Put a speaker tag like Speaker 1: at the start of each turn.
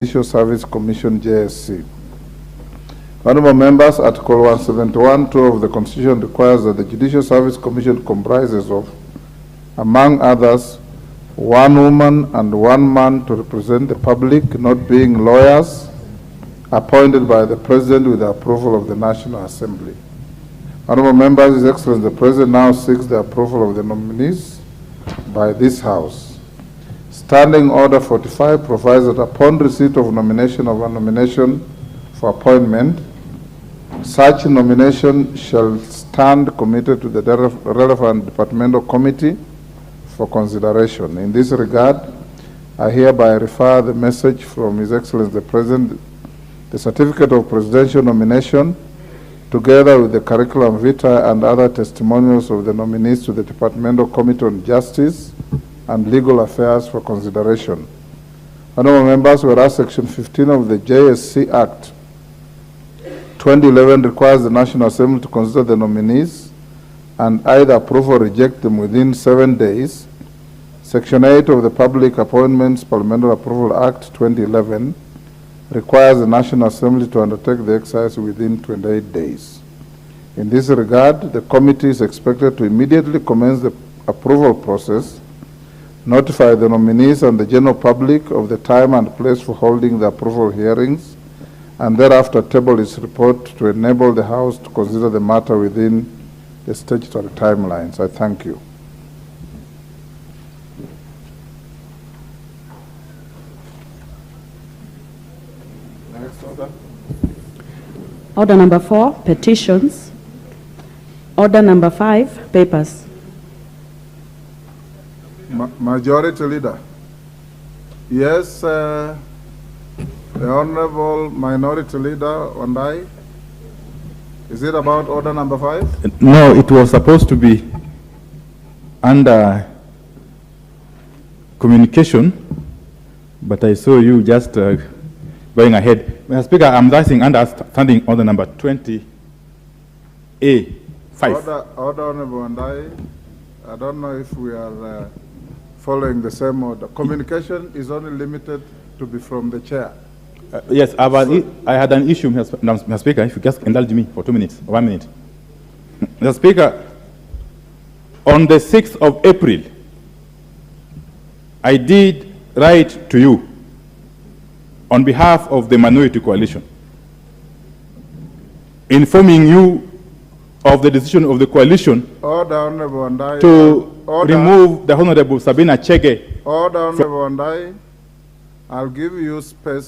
Speaker 1: Judicial Service Commission, JSC. Honorable members, Article 171(2) of the Constitution requires that the Judicial Service Commission comprises of, among others, one woman and one man to represent the public, not being lawyers, appointed by the President with the approval of the National Assembly. Honorable members, His Excellency the President now seeks the approval of the nominees by this House. Standing Order 45 provides that upon receipt of nomination of a nomination for appointment, such nomination shall stand committed to the relevant departmental committee for consideration. In this regard, I hereby refer the message from His Excellency the President, the certificate of presidential nomination, together with the curriculum vitae and other testimonials of the nominees to the Departmental Committee on Justice and Legal Affairs for consideration. Honorable members, whereas Section 15 of the JSC Act 2011 requires the National Assembly to consider the nominees and either approve or reject them within 7 days, Section 8 of the Public Appointments Parliamentary Approval Act 2011 requires the National Assembly to undertake the exercise within 28 days. In this regard, the committee is expected to immediately commence the approval process, notify the nominees and the general public of the time and place for holding the approval hearings, and thereafter table its report to enable the House to consider the matter within the statutory timelines. I thank you. Next order.
Speaker 2: Order number 4, petitions. Order number 5, papers.
Speaker 1: Majority Leader. Yes, the Honorable Minority Leader, and I. Is it about order number 5?
Speaker 3: No, it was supposed to be under communication, but I saw you just going ahead. Mr. Speaker, I'm asking under standing order number 20A, 5.
Speaker 1: Order Honorable, and I don't know if we are following the same order. Communication is only limited to be from the chair.
Speaker 3: Yes, I had an issue, Mr. Speaker, if you just indulge me for 2 minutes, 1 minute. Mr. Speaker, on the 6th of April, I did write to you on behalf of the Minority Coalition, informing you of the decision of the coalition to remove the Honorable Sabina Chege.
Speaker 1: Order, Honorable, I'll give you space